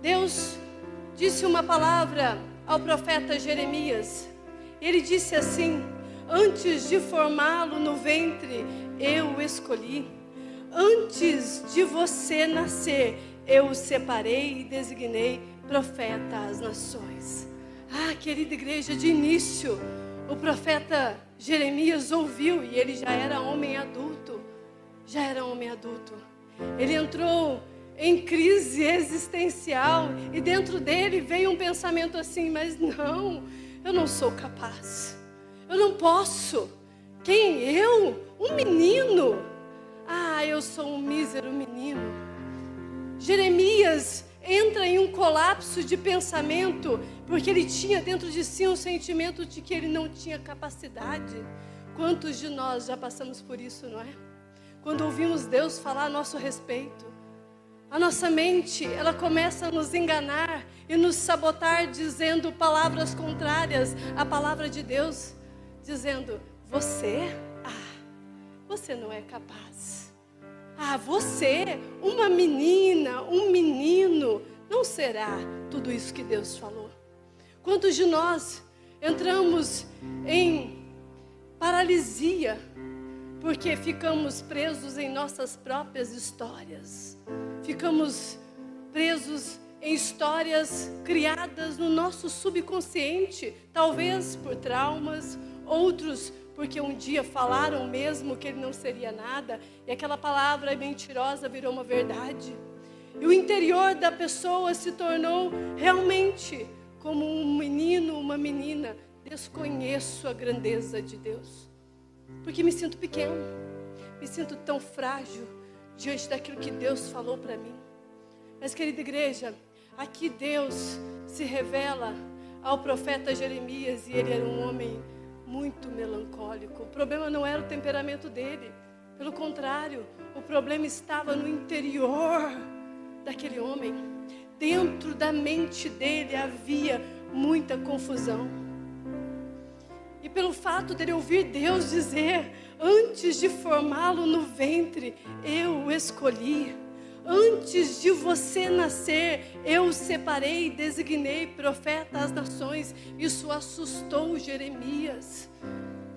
Deus disse uma palavra ao profeta Jeremias. Ele disse assim: antes de formá-lo no ventre, eu o escolhi. Antes de você nascer, eu o separei e designei profeta às nações. Querida igreja, de início, o profeta Jeremias ouviu, e ele já era homem adulto. Ele entrou em crise existencial, e dentro dele veio um pensamento assim: mas não, eu não sou capaz, eu não posso. Quem? Eu? Um menino? Eu sou um mísero menino. Jeremias entra em um colapso de pensamento, porque ele tinha dentro de si um sentimento de que ele não tinha capacidade. Quantos de nós já passamos por isso, não é? Quando ouvimos Deus falar a nosso respeito, a nossa mente, ela começa a nos enganar e nos sabotar, dizendo palavras contrárias à palavra de Deus, dizendo: você não é capaz. Você, uma menina, um menino, não será tudo isso que Deus falou. Quantos de nós entramos em paralisia, porque ficamos presos em nossas próprias histórias. Ficamos presos em histórias criadas no nosso subconsciente, talvez por traumas, outros porque um dia falaram mesmo que ele não seria nada, e aquela palavra mentirosa virou uma verdade. E o interior da pessoa se tornou realmente como um menino, uma menina. Desconheço a grandeza de Deus, porque me sinto pequeno, me sinto tão frágil diante daquilo que Deus falou para mim. Mas, querida igreja, aqui Deus se revela ao profeta Jeremias, e ele era um homem muito melancólico. O problema não era o temperamento dele, pelo contrário, o problema estava no interior daquele homem. Dentro da mente dele havia muita confusão. E pelo fato dele ouvir Deus dizer: antes de formá-lo no ventre, eu o escolhi. Antes de você nascer, eu o separei e designei profeta às nações. Isso assustou Jeremias,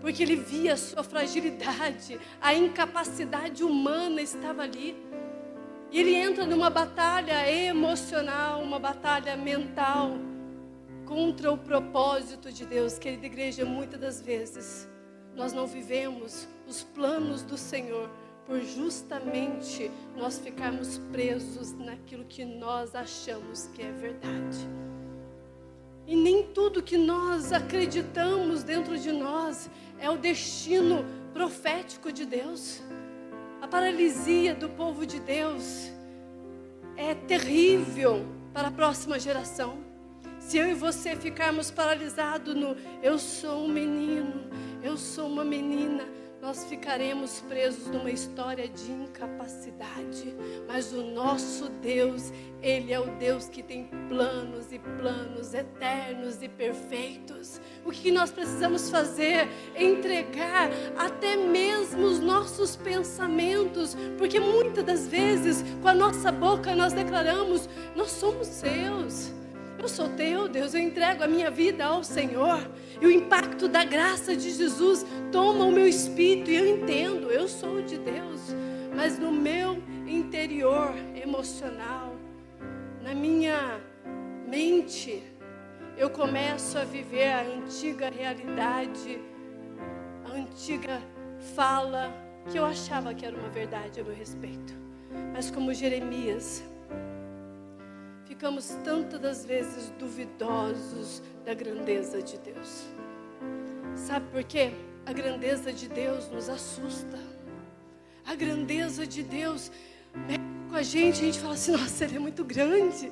porque ele via a sua fragilidade, a incapacidade humana estava ali. E ele entra numa batalha emocional, uma batalha mental, contra o propósito de Deus. Querida igreja, muitas das vezes nós não vivemos os planos do Senhor, por justamente nós ficarmos presos naquilo que nós achamos que é verdade. E nem tudo que nós acreditamos dentro de nós é o destino profético de Deus. A paralisia do povo de Deus é terrível para a próxima geração. Se eu e você ficarmos paralisados no eu sou um menino, eu sou uma menina, nós ficaremos presos numa história de incapacidade. Mas o nosso Deus, Ele é o Deus que tem planos e planos eternos e perfeitos. O que nós precisamos fazer é entregar até mesmo os nossos pensamentos, porque muitas das vezes com a nossa boca nós declaramos: nós somos seus. Eu sou teu, Deus, eu entrego a minha vida ao Senhor. E o impacto da graça de Jesus toma o meu espírito e eu entendo, eu sou de Deus. Mas no meu interior emocional, na minha mente, eu começo a viver a antiga realidade, a antiga fala que eu achava que era uma verdade a meu respeito. Mas como Jeremias, ficamos tantas das vezes duvidosos da grandeza de Deus. Sabe por quê? A grandeza de Deus nos assusta. A grandeza de Deus mexe com a gente fala assim: nossa, Ele é muito grande.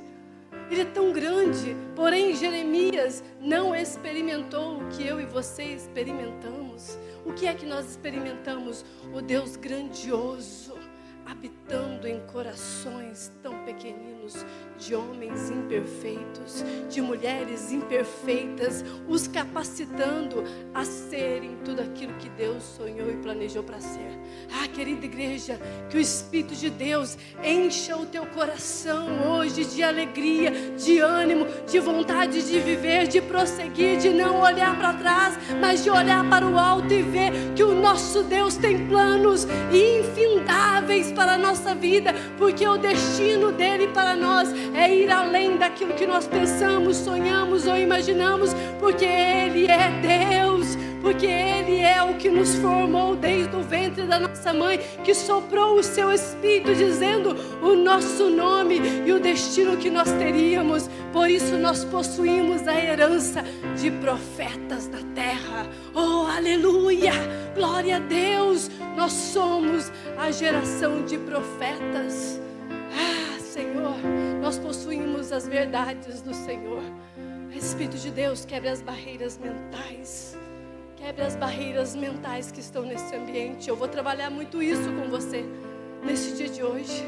Ele é tão grande. Porém, Jeremias não experimentou o que eu e você experimentamos. O que é que nós experimentamos? O Deus grandioso habitando em corações tão pequeninos planos de homens imperfeitos, de mulheres imperfeitas, os capacitando a serem tudo aquilo que Deus sonhou e planejou para ser. Querida igreja, que o Espírito de Deus encha o teu coração hoje de alegria, de ânimo, de vontade de viver, de prosseguir, de não olhar para trás, mas de olhar para o alto e ver que o nosso Deus tem planos infindáveis para a nossa vida, porque o destino dele para nós é ir além daquilo que nós pensamos, sonhamos ou imaginamos, porque ele é Deus, porque ele é o que nos formou desde o ventre da nossa mãe, que soprou o seu Espírito dizendo o nosso nome e o destino que nós teríamos. Por isso nós possuímos a herança de profetas da terra. Oh, aleluia, glória a Deus, nós somos a geração de profetas. Senhor, nós possuímos as verdades do Senhor. Espírito de Deus, quebre as barreiras mentais. Quebre as barreiras mentais que estão nesse ambiente. Eu vou trabalhar muito isso com você nesse dia de hoje.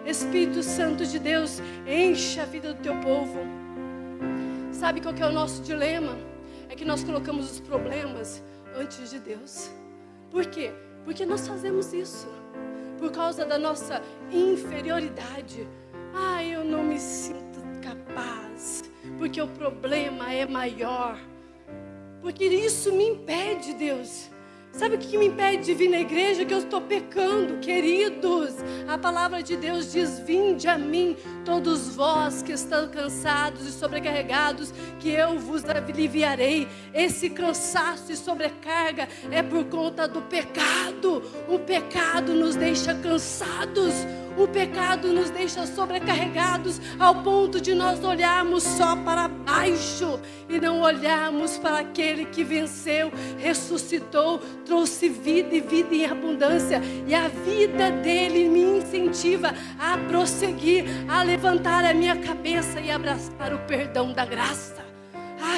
Espírito Santo de Deus, enche a vida do teu povo. Sabe qual que é o nosso dilema? É que nós colocamos os problemas antes de Deus. Por quê? Porque nós fazemos isso por causa da nossa inferioridade. Eu não me sinto capaz, porque o problema é maior. Porque isso me impede, Deus. Sabe o que me impede de vir na igreja? Que eu estou pecando, queridos. A palavra de Deus diz: vinde a mim, todos vós que estão cansados e sobrecarregados, que eu vos aliviarei. Esse cansaço e sobrecarga é por conta do pecado. O pecado nos deixa cansados. O pecado nos deixa sobrecarregados ao ponto de nós olharmos só para baixo e não olharmos para aquele que venceu, ressuscitou, trouxe vida e vida em abundância. E a vida dele me incentiva a prosseguir, a levantar a minha cabeça e abraçar o perdão da graça.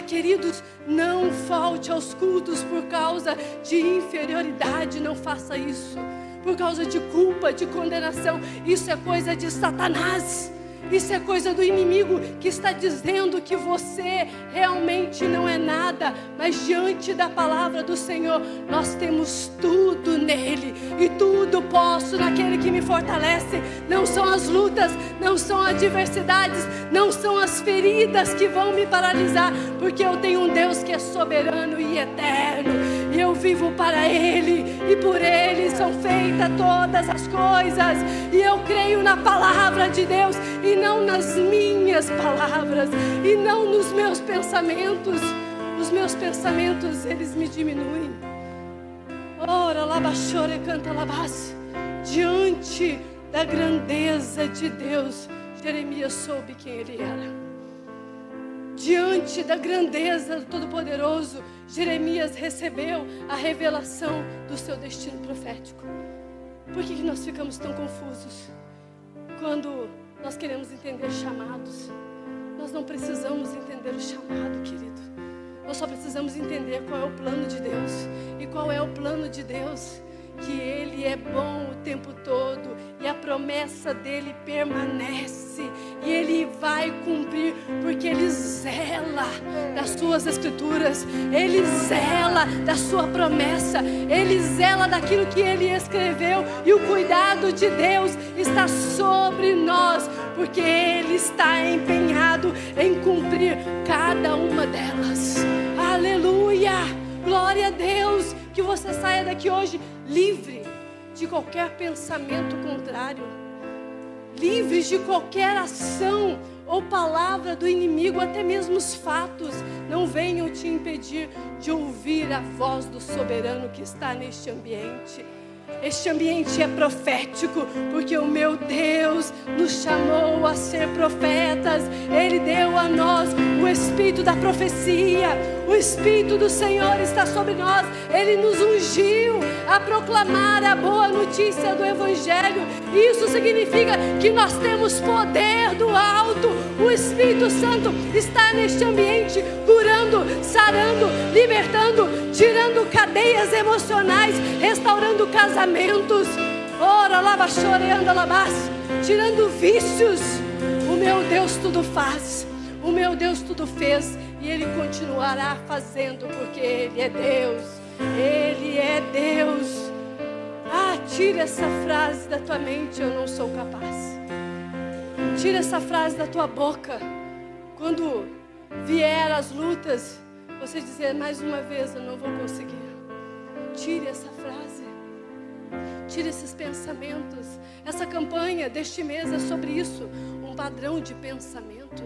Queridos, não falte aos cultos por causa de inferioridade, não faça isso. Por causa de culpa, de condenação. Isso é coisa de Satanás. Isso é coisa do inimigo que está dizendo que você realmente não é nada. Mas diante da palavra do Senhor, nós temos tudo nele. E tudo posso naquele que me fortalece. Não são as lutas, não são as adversidades, não são as feridas que vão me paralisar. Porque eu tenho um Deus que é soberano e eterno. E eu vivo para Ele, e por Ele são feitas todas as coisas. E eu creio na palavra de Deus, e não nas minhas palavras, e não nos meus pensamentos. Os meus pensamentos, eles me diminuem. Ora, labachore, canta labás. Diante da grandeza de Deus, Jeremias soube quem ele era. Diante da grandeza do Todo-Poderoso, Jeremias recebeu a revelação do seu destino profético. Por que nós ficamos tão confusos quando nós queremos entender chamados? Nós não precisamos entender o chamado, querido. Nós só precisamos entender qual é o plano de Deus. E qual é o plano de Deus? Que Ele é bom o tempo todo e a promessa dEle permanece e Ele vai cumprir, porque Ele zela das suas escrituras, Ele zela da sua promessa, Ele zela daquilo que Ele escreveu, e o cuidado de Deus está sobre nós, porque Ele está empenhado em cumprir cada uma delas. Aleluia, glória a Deus. Que você saia daqui hoje livre de qualquer pensamento contrário, livre de qualquer ação ou palavra do inimigo. Até mesmo os fatos não venham te impedir de ouvir a voz do soberano que está neste ambiente. Este ambiente é profético, porque o meu Deus nos chamou a ser profetas. Ele deu a nós o espírito da profecia. O Espírito do Senhor está sobre nós. Ele nos ungiu a proclamar a boa notícia do Evangelho. Isso significa que nós temos poder do alto. O Espírito Santo está neste ambiente, curando, sarando, libertando, tirando cadeias emocionais, restaurando casamentos. Ora, lava, choreando, labás, tirando vícios. O meu Deus tudo faz. O meu Deus tudo fez. E Ele continuará fazendo, porque Ele é Deus. Ele é Deus. Tira essa frase da tua mente: eu não sou capaz. Tira essa frase da tua boca. Quando vier as lutas, você dizer mais uma vez: eu não vou conseguir. Tire essa frase. Tire esses pensamentos. Essa campanha deste mês é sobre isso. Um padrão de pensamento.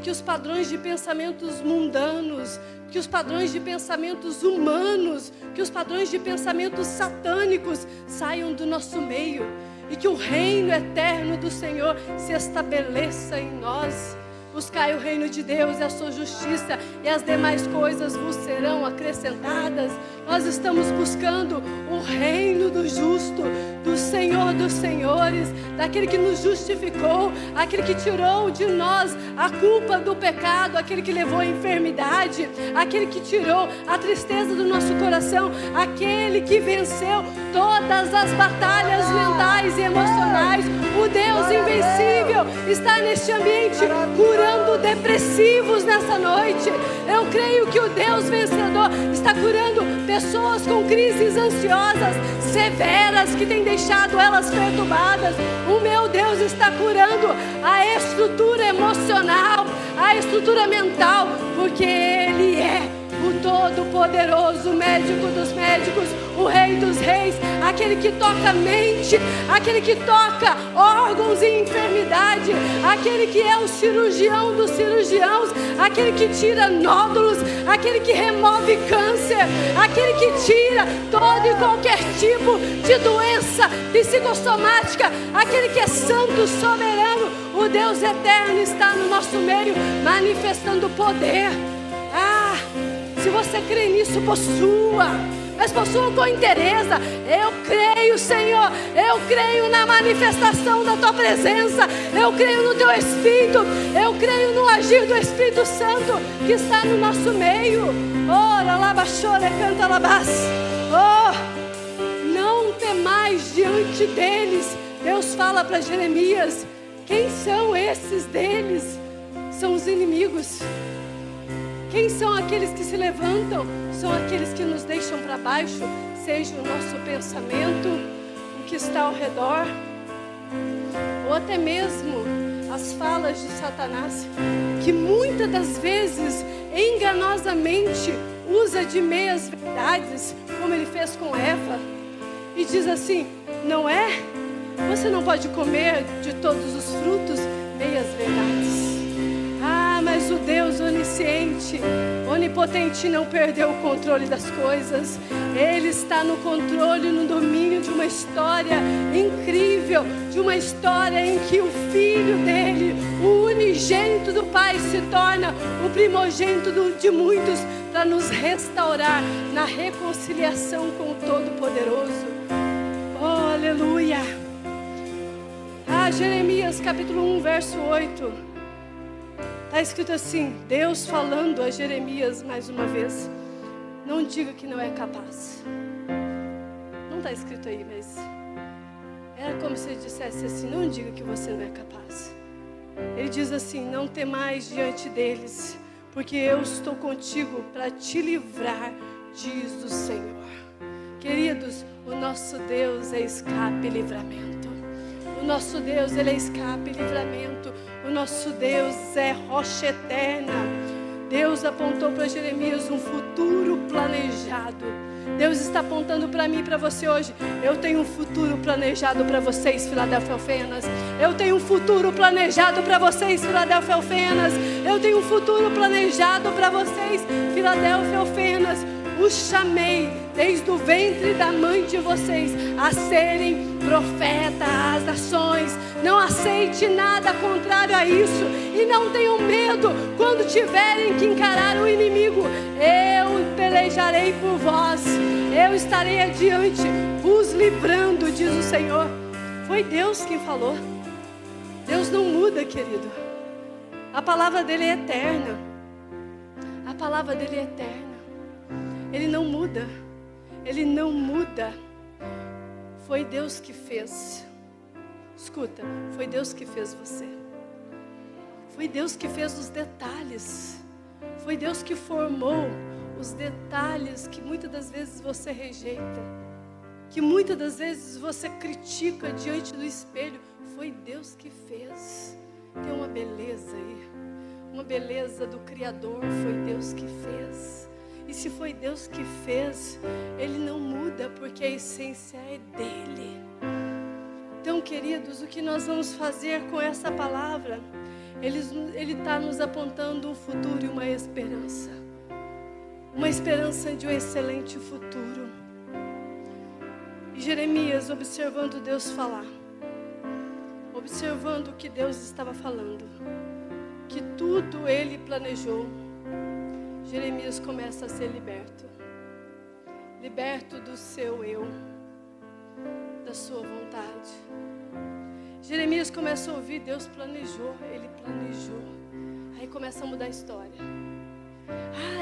Que os padrões de pensamentos mundanos, que os padrões de pensamentos humanos, que os padrões de pensamentos satânicos saiam do nosso meio. E que o reino eterno do Senhor se estabeleça em nós. Buscai o reino de Deus e a sua justiça, e as demais coisas vos serão acrescentadas. Nós estamos buscando o reino do justo, do Senhor dos senhores, daquele que nos justificou, aquele que tirou de nós a culpa do pecado, aquele que levou a enfermidade, aquele que tirou a tristeza do nosso coração, aquele que venceu todas as batalhas mentais e emocionais. O Deus invencível está neste ambiente, curando depressivos nessa noite. Eu creio que o Deus vencedor está curando pessoas com crises ansiosas severas que têm deixado elas perturbadas. O meu Deus está curando a estrutura emocional, a estrutura mental, porque Ele é o Todo-Poderoso, o médico dos médicos, o Rei dos reis, aquele que toca a mente, aquele que toca órgãos e enfermidade, aquele que é o cirurgião dos cirurgiãos, aquele que tira nódulos, aquele que remove câncer, aquele que tira todo e qualquer tipo de doença psicossomática, aquele que é santo, soberano. O Deus eterno está no nosso meio, manifestando poder. Se você crê nisso, possua. Mas possua com interesse. Eu creio, Senhor. Eu creio na manifestação da Tua presença. Eu creio no Teu Espírito. Eu creio no agir do Espírito Santo que está no nosso meio. Ora, laba, chora, canta, labás. Não temais diante deles. Deus fala para Jeremias. Quem são esses deles? São os inimigos. Quem são aqueles que se levantam? São aqueles que nos deixam para baixo, seja o nosso pensamento, o que está ao redor, ou até mesmo as falas de Satanás, que muitas das vezes, enganosamente, usa de meias verdades, como ele fez com Eva, e diz assim: não é? Você não pode comer de todos os frutos, meias verdades. Mas o Deus onisciente, onipotente, não perdeu o controle das coisas. Ele está no controle, no domínio de uma história incrível, de uma história em que o Filho dele, o unigênito do Pai, se torna o primogênito de muitos, para nos restaurar na reconciliação com o Todo-Poderoso. Oh, aleluia! Jeremias capítulo 1, verso 8. Está escrito assim, Deus falando a Jeremias mais uma vez: não diga que não é capaz. Não está escrito aí, mas era como se ele dissesse assim: não diga que você não é capaz. Ele diz assim: não temais diante deles, porque eu estou contigo para te livrar, diz o Senhor. Queridos, o nosso Deus é escape e livramento. O nosso Deus, Ele é escape e livramento. O nosso Deus é rocha eterna. Deus apontou para Jeremias um futuro planejado. Deus está apontando para mim e para você hoje. Eu tenho um futuro planejado para vocês, Filadélfia Alfenas. Eu tenho um futuro planejado para vocês, Filadélfia Alfenas. Eu tenho um futuro planejado para vocês, Filadélfia Alfenas. Os chamei desde o ventre da mãe de vocês a serem profeta às nações. Não aceite nada contrário a isso, e não tenham medo quando tiverem que encarar o inimigo. Eu pelejarei por vós, eu estarei adiante, vos livrando, diz o Senhor. Foi Deus quem falou. Deus não muda, querido. A palavra dele é eterna. A palavra dele é eterna. Ele não muda. Ele não muda. Foi Deus que fez. Escuta, foi Deus que fez você. Foi Deus que fez os detalhes. Foi Deus que formou os detalhes que muitas das vezes você rejeita, que muitas das vezes você critica diante do espelho. Foi Deus que fez. Tem uma beleza aí, uma beleza do Criador. Foi Deus que fez. E se foi Deus que fez, Ele não muda, porque a essência é dEle. Então, queridos, o que nós vamos fazer com essa palavra? Ele está nos apontando um futuro e uma esperança. Uma esperança de um excelente futuro. E Jeremias, observando Deus falar, observando o que Deus estava falando, que tudo Ele planejou, Jeremias começa a ser liberto. Liberto do seu eu, da sua vontade. Jeremias começa a ouvir, Deus planejou, Ele planejou. Aí começa a mudar a história.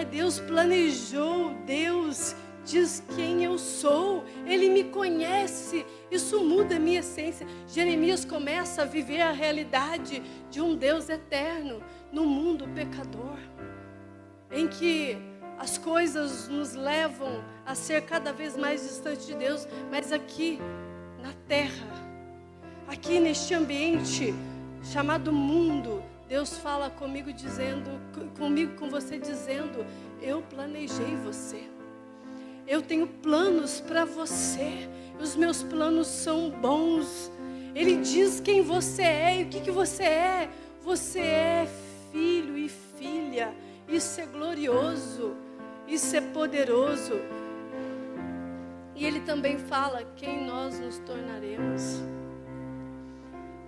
Deus planejou, Deus diz quem eu sou, Ele me conhece, isso muda a minha essência. Jeremias começa a viver a realidade de um Deus eterno, no mundo pecador, em que as coisas nos levam a ser cada vez mais distantes de Deus, mas aqui na terra, aqui neste ambiente chamado mundo, Deus fala comigo com você dizendo, eu planejei você. Eu tenho planos para você. Os meus planos são bons. Ele diz quem você é e o que você é. Você é filho e filha. Isso é glorioso. Isso é poderoso. E Ele também fala quem nós nos tornaremos.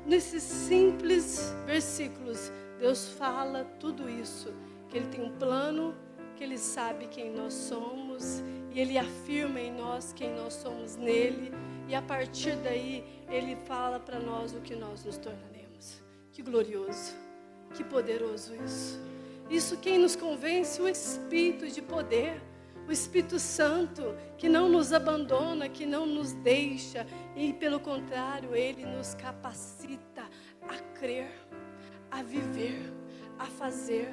Nesses simples versículos, Deus fala tudo isso. Que Ele tem um plano, que Ele sabe quem nós somos. E Ele afirma em nós quem nós somos nele. E a partir daí, Ele fala para nós o que nós nos tornaremos. Que glorioso, que poderoso isso. Isso quem nos convence? O Espírito de poder. O Espírito Santo, que não nos abandona, que não nos deixa. E pelo contrário, Ele nos capacita a crer, a viver, a fazer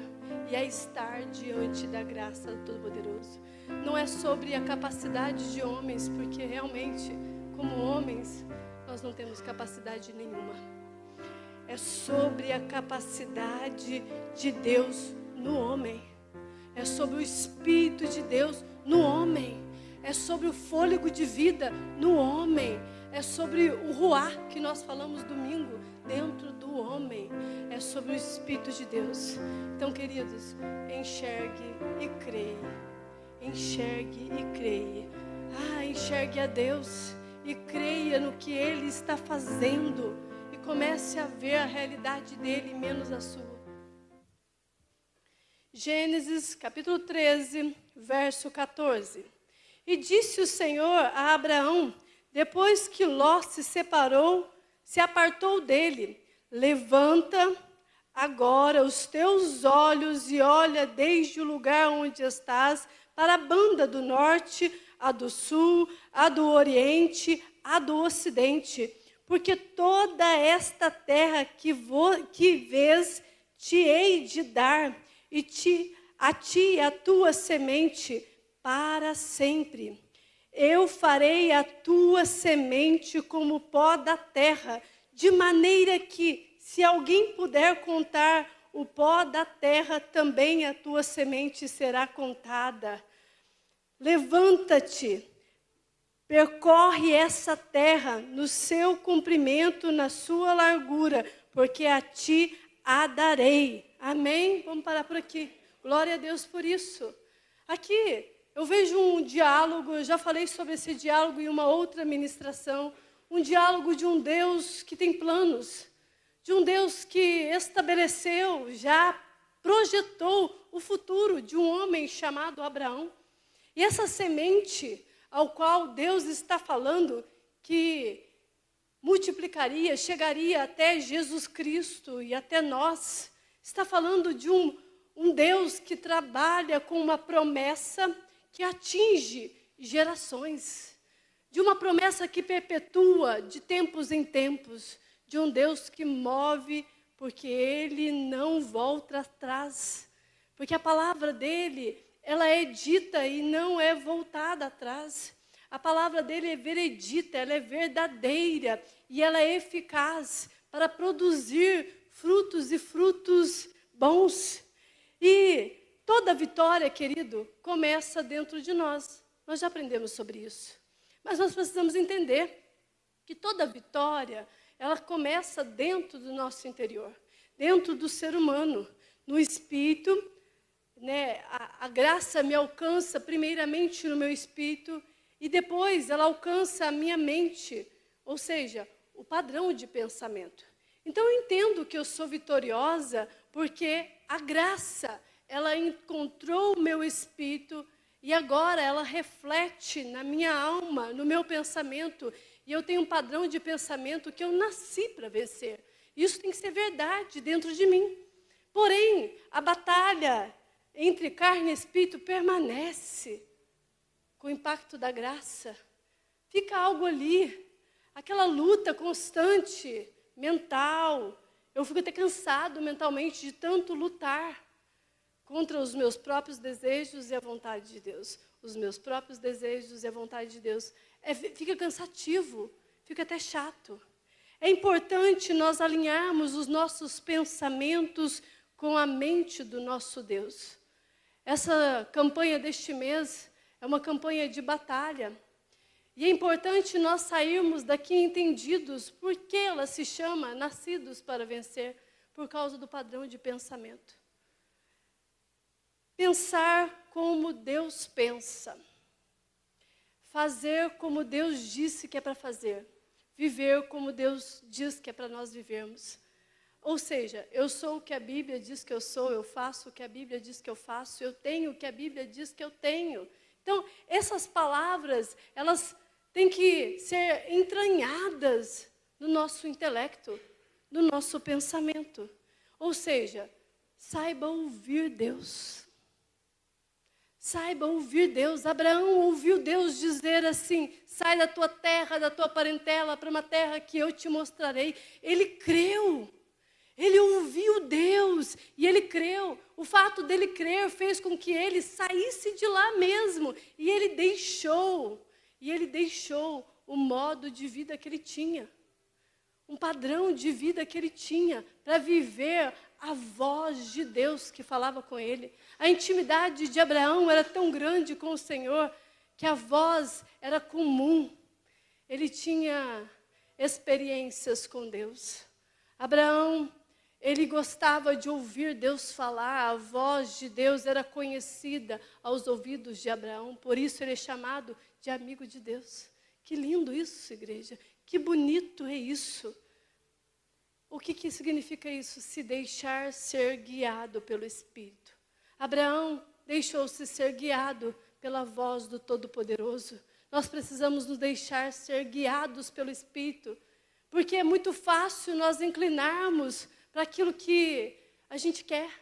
e a estar diante da graça do Todo-Poderoso. Não é sobre a capacidade de homens, porque realmente, como homens, nós não temos capacidade nenhuma. É sobre a capacidade de Deus no homem. É sobre o Espírito de Deus no homem. É sobre o fôlego de vida no homem. É sobre o ruá que nós falamos domingo dentro do homem. É sobre o Espírito de Deus. Então, queridos, enxergue e creia. Enxergue e creia. Enxergue a Deus e creia no que Ele está fazendo. E comece a ver a realidade dEle, menos a sua. Gênesis capítulo 13, verso 14. E disse o Senhor a Abraão, depois que Ló se separou, se apartou dele: levanta agora os teus olhos e olha desde o lugar onde estás, para a banda do norte, a do sul, a do oriente, a do ocidente. Porque toda esta terra que vês, te hei de dar, e a ti e a tua semente para sempre. Eu farei a tua semente como pó da terra, de maneira que, se alguém puder contar o pó da terra, também a tua semente será contada. Levanta-te, percorre essa terra no seu comprimento, na sua largura, porque a ti a darei. Amém? Vamos parar por aqui. Glória a Deus por isso. Aqui eu vejo um diálogo, eu já falei sobre esse diálogo em uma outra ministração, um diálogo de um Deus que tem planos, de um Deus que estabeleceu, já projetou o futuro de um homem chamado Abraão. E essa semente ao qual Deus está falando, que multiplicaria, chegaria até Jesus Cristo e até nós, está falando de um Deus que trabalha com uma promessa que atinge gerações, de uma promessa que perpetua de tempos em tempos, de um Deus que move, porque Ele não volta atrás. Porque a palavra dele, ela é dita e não é voltada atrás. A palavra dele é veredita, ela é verdadeira e ela é eficaz para produzir frutos e frutos bons. E toda vitória, querido, começa dentro de nós. Nós já aprendemos sobre isso. Mas nós precisamos entender que toda vitória, ela começa dentro do nosso interior, dentro do ser humano, no espírito, né? A graça me alcança primeiramente no meu espírito e depois ela alcança a minha mente, ou seja, o padrão de pensamento. Então eu entendo que eu sou vitoriosa porque a graça, ela encontrou o meu espírito e agora ela reflete na minha alma, no meu pensamento. E eu tenho um padrão de pensamento que eu nasci para vencer. Isso tem que ser verdade dentro de mim. Porém, a batalha entre carne e espírito permanece com o impacto da graça. Fica algo ali, aquela luta constante, mental. Eu fico até cansado mentalmente de tanto lutar contra os meus próprios desejos e a vontade de Deus. Os meus próprios desejos e a vontade de Deus. Fica cansativo, fica até chato. É importante nós alinharmos os nossos pensamentos com a mente do nosso Deus. Essa campanha deste mês é uma campanha de batalha. E é importante nós sairmos daqui entendidos por que ela se chama Nascidos para Vencer, por causa do padrão de pensamento. Pensar como Deus pensa. Fazer como Deus disse que é para fazer. Viver como Deus diz que é para nós vivermos. Ou seja, eu sou o que a Bíblia diz que eu sou, eu faço o que a Bíblia diz que eu faço, eu tenho o que a Bíblia diz que eu tenho. Então, essas palavras, elas têm que ser entranhadas no nosso intelecto, no nosso pensamento. Ou seja, saiba ouvir Deus. Saiba ouvir Deus. Abraão ouviu Deus dizer assim, sai da tua terra, da tua parentela, para uma terra que eu te mostrarei. Ele creu. Ele ouviu Deus e ele creu. O fato dele crer fez com que ele saísse de lá mesmo. E ele deixou o modo de vida que ele tinha. Um padrão de vida que ele tinha para viver a voz de Deus que falava com ele. A intimidade de Abraão era tão grande com o Senhor que a voz era comum. Ele tinha experiências com Deus. Abraão, ele gostava de ouvir Deus falar, a voz de Deus era conhecida aos ouvidos de Abraão, por isso ele é chamado de amigo de Deus. Que lindo isso, igreja, que bonito é isso. O que significa isso? Se deixar ser guiado pelo Espírito. Abraão deixou-se ser guiado pela voz do Todo-Poderoso. Nós precisamos nos deixar ser guiados pelo Espírito, porque é muito fácil nós inclinarmos para aquilo que a gente quer.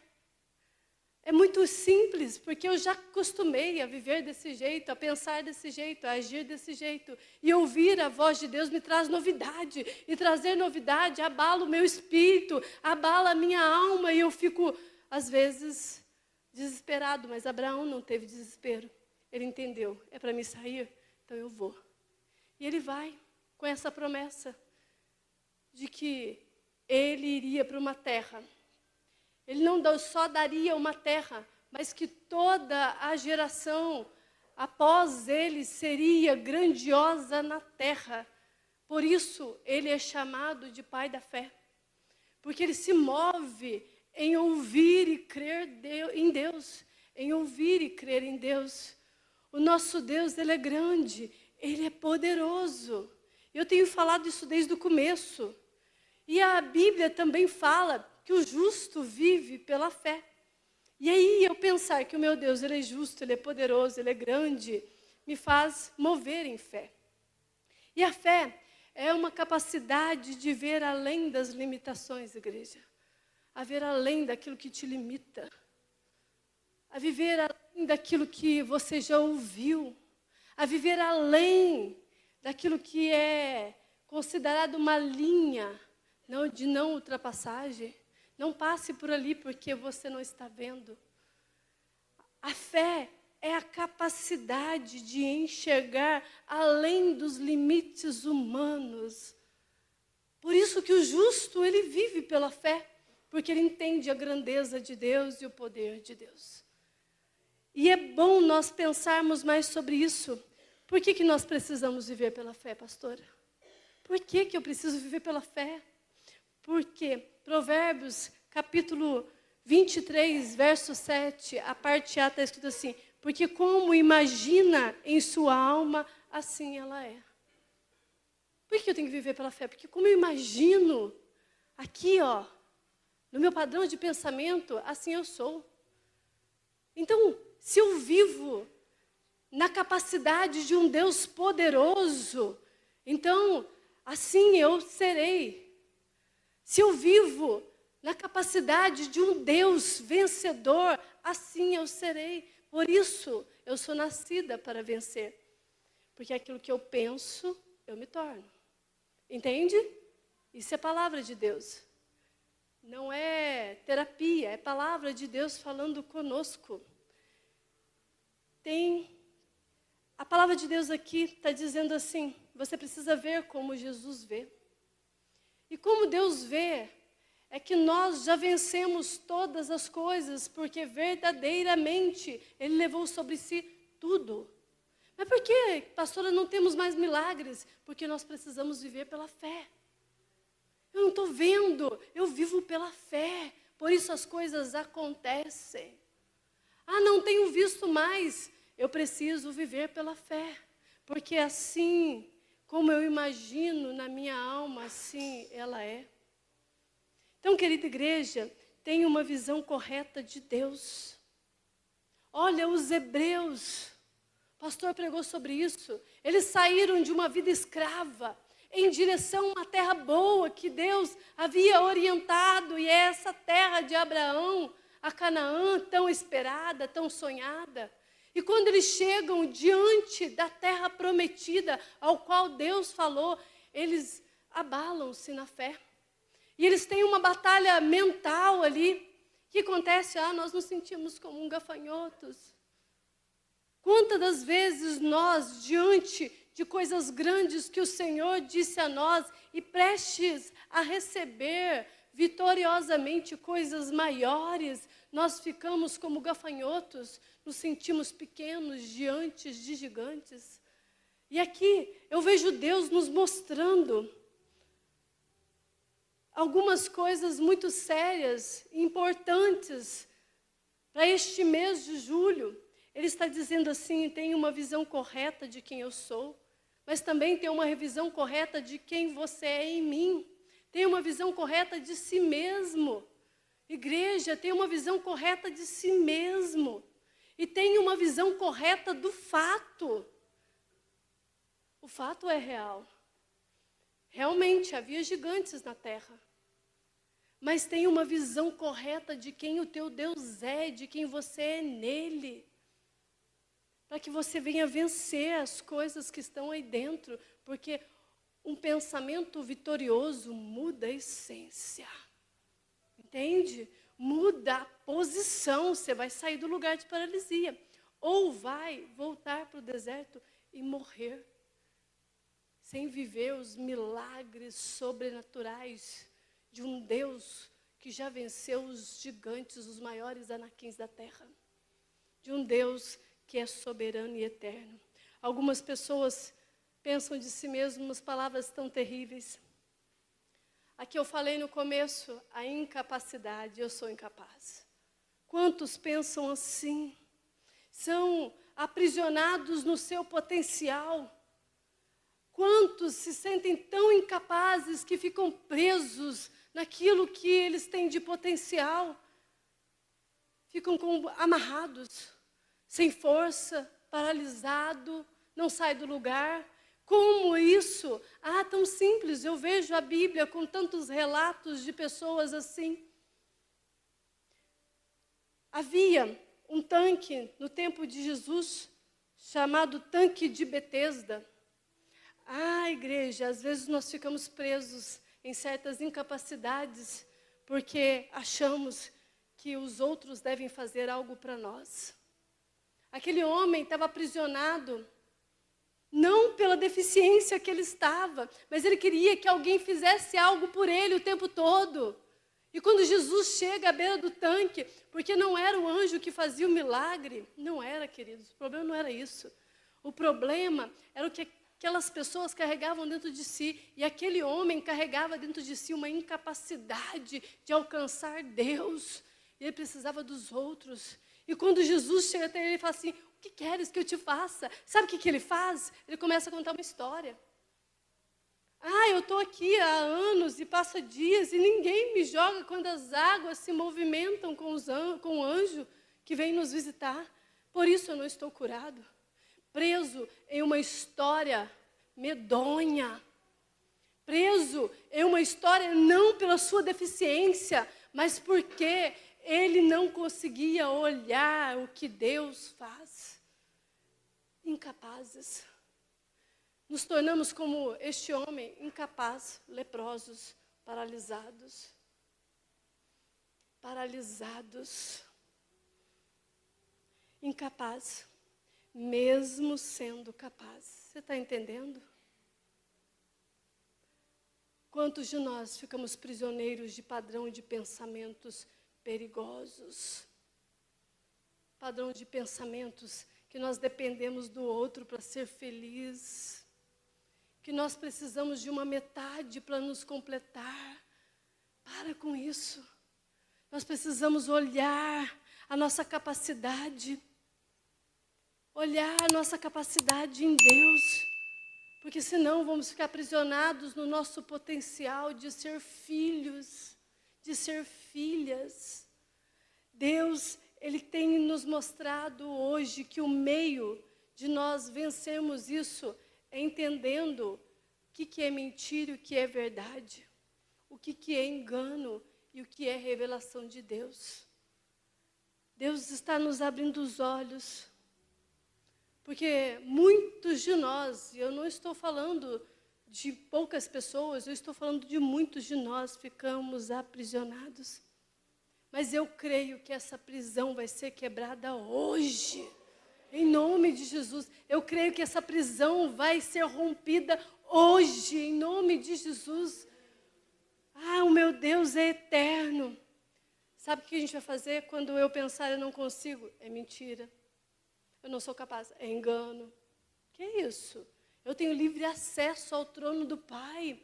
É muito simples, porque eu já acostumei a viver desse jeito, a pensar desse jeito, a agir desse jeito. E ouvir a voz de Deus me traz novidade. E trazer novidade abala o meu espírito, abala a minha alma. E eu fico, às vezes, desesperado. Mas Abraão não teve desespero. Ele entendeu, é para me sair, então eu vou. E ele vai com essa promessa de que ele iria para uma terra. Ele não só daria uma terra, mas que toda a geração após ele seria grandiosa na terra. Por isso, ele é chamado de pai da fé. Porque ele se move em ouvir e crer em Deus. Em ouvir e crer em Deus. O nosso Deus, ele é grande, ele é poderoso. Eu tenho falado isso desde o começo. E a Bíblia também fala que o justo vive pela fé. E aí eu pensar que o meu Deus, ele é justo, ele é poderoso, ele é grande, me faz mover em fé. E a fé é uma capacidade de ver além das limitações, igreja. A ver além daquilo que te limita. A viver além daquilo que você já ouviu. A viver além daquilo que é considerado uma linha de não ultrapassagem. Não passe por ali porque você não está vendo. A fé é a capacidade de enxergar além dos limites humanos. Por isso que o justo, ele vive pela fé, porque ele entende a grandeza de Deus e o poder de Deus. E é bom nós pensarmos mais sobre isso. Por que nós precisamos viver pela fé, pastora? Por que eu preciso viver pela fé? Porque Provérbios, capítulo 23, verso 7, a parte A está escrito assim: porque como imagina em sua alma, assim ela é. Por que eu tenho que viver pela fé? Porque como eu imagino, aqui, no meu padrão de pensamento, assim eu sou. Então, se eu vivo na capacidade de um Deus poderoso, então, assim eu serei. Se eu vivo na capacidade de um Deus vencedor, assim eu serei. Por isso, eu sou nascida para vencer. Porque aquilo que eu penso, eu me torno. Entende? Isso é palavra de Deus. Não é terapia, é palavra de Deus falando conosco. A palavra de Deus aqui está dizendo assim: você precisa ver como Jesus vê. E como Deus vê, é que nós já vencemos todas as coisas, porque verdadeiramente Ele levou sobre si tudo. Mas por que, pastora, não temos mais milagres? Porque nós precisamos viver pela fé. Eu não estou vendo, eu vivo pela fé, por isso as coisas acontecem. Não tenho visto mais, eu preciso viver pela fé, porque assim como eu imagino na minha alma, assim ela é. Então, querida igreja, tenha uma visão correta de Deus. Olha, os hebreus, o pastor pregou sobre isso, eles saíram de uma vida escrava em direção a uma terra boa que Deus havia orientado, e é essa terra de Abraão, a Canaã, tão esperada, tão sonhada. E quando eles chegam diante da terra prometida, ao qual Deus falou, eles abalam-se na fé. E eles têm uma batalha mental ali. O que acontece? Nós nos sentimos como gafanhotos. Quantas das vezes nós, diante de coisas grandes que o Senhor disse a nós, e prestes a receber vitoriosamente coisas maiores, nós ficamos como gafanhotos, nos sentimos pequenos diante de gigantes. E aqui eu vejo Deus nos mostrando algumas coisas muito sérias e importantes para este mês de julho. Ele está dizendo assim: tem uma visão correta de quem eu sou, mas também tem uma revisão correta de quem você é em mim. Tem uma visão correta de si mesmo. Igreja, tem uma visão correta de si mesmo. E tem uma visão correta do fato. O fato é real. Realmente, havia gigantes na terra. Mas tem uma visão correta de quem o teu Deus é, de quem você é nele. Para que você venha vencer as coisas que estão aí dentro. Porque um pensamento vitorioso muda a essência. Entende? Muda a posição. Você vai sair do lugar de paralisia. Ou vai voltar para o deserto e morrer. Sem viver os milagres sobrenaturais de um Deus que já venceu os gigantes, os maiores anaquins da terra. De um Deus que é soberano e eterno. Algumas pessoas pensam de si mesmas palavras tão terríveis. Aqui eu falei no começo, a incapacidade, eu sou incapaz. Quantos pensam assim? São aprisionados no seu potencial. Quantos se sentem tão incapazes que ficam presos naquilo que eles têm de potencial? Ficam amarrados, sem força, paralisado, não sai do lugar. Como isso? Tão simples. Eu vejo a Bíblia com tantos relatos de pessoas assim. Havia um tanque no tempo de Jesus, chamado tanque de Betesda. Igreja, às vezes nós ficamos presos em certas incapacidades, porque achamos que os outros devem fazer algo para nós. Aquele homem estava aprisionado, não pela deficiência que ele estava, mas ele queria que alguém fizesse algo por ele o tempo todo. E quando Jesus chega à beira do tanque, porque não era o anjo que fazia o milagre, não era, queridos, o problema não era isso. O problema era o que aquelas pessoas carregavam dentro de si, e aquele homem carregava dentro de si uma incapacidade de alcançar Deus. Ele precisava dos outros. E quando Jesus chega até ele e fala assim, o que queres que eu te faça? Sabe o que ele faz? Ele começa a contar uma história. Eu estou aqui há anos e passa dias e ninguém me joga quando as águas se movimentam com o anjo que vem nos visitar. Por isso eu não estou curado. Preso em uma história medonha. Preso em uma história não pela sua deficiência, mas porque ele não conseguia olhar o que Deus faz. Incapazes. Nos tornamos como este homem, incapaz, leprosos, paralisados. Paralisados. Incapaz, mesmo sendo capaz. Você está entendendo? Quantos de nós ficamos prisioneiros de padrão de pensamentos perigosos? Padrão de pensamentos que nós dependemos do outro para ser feliz. Que nós precisamos de uma metade para nos completar. Para com isso. Nós precisamos olhar a nossa capacidade. Olhar a nossa capacidade em Deus. Porque senão vamos ficar aprisionados no nosso potencial de ser filhos, de ser filhas. Deus, Ele tem nos mostrado hoje que o meio de nós vencermos isso é entendendo o que é mentira e o que é verdade. O que é engano e o que é revelação de Deus. Deus está nos abrindo os olhos. Porque muitos de nós, e eu não estou falando de poucas pessoas, eu estou falando de muitos de nós ficamos aprisionados. Mas eu creio que essa prisão vai ser quebrada hoje. Em nome de Jesus, eu creio que essa prisão vai ser rompida hoje, em nome de Jesus. O meu Deus é eterno. Sabe o que a gente vai fazer quando eu pensar eu não consigo? É mentira. Eu não sou capaz. É engano. Que isso? Eu tenho livre acesso ao trono do Pai.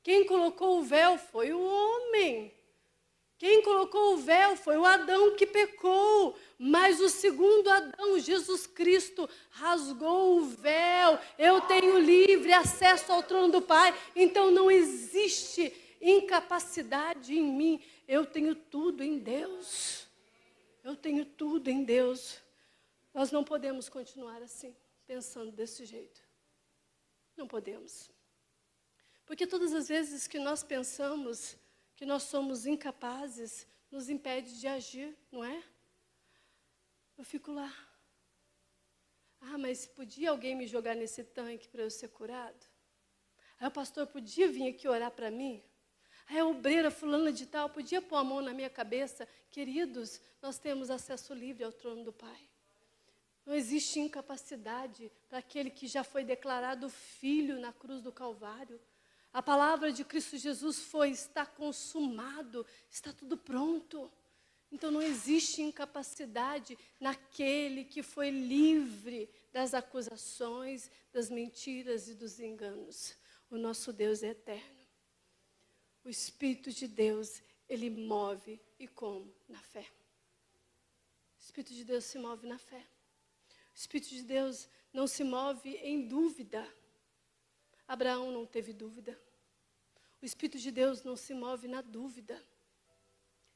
Quem colocou o véu foi o homem. Quem colocou o véu foi o Adão que pecou, mas o segundo Adão, Jesus Cristo, rasgou o véu. Eu tenho livre acesso ao trono do Pai, então não existe incapacidade em mim. Eu tenho tudo em Deus. Eu tenho tudo em Deus. Nós não podemos continuar assim, pensando desse jeito. Não podemos. Porque todas as vezes que nós pensamos que nós somos incapazes, nos impede de agir, não é? Eu fico lá. Mas podia alguém me jogar nesse tanque para eu ser curado? O pastor podia vir aqui orar para mim? A obreira fulana de tal podia pôr a mão na minha cabeça? Queridos, nós temos acesso livre ao trono do Pai. Não existe incapacidade para aquele que já foi declarado filho na cruz do Calvário. A palavra de Cristo Jesus foi, está consumado, está tudo pronto. Então não existe incapacidade naquele que foi livre das acusações, das mentiras e dos enganos. O nosso Deus é eterno. O Espírito de Deus, Ele move e como? Na fé. O Espírito de Deus se move na fé. O Espírito de Deus não se move em dúvida. Abraão não teve dúvida. O Espírito de Deus não se move na dúvida.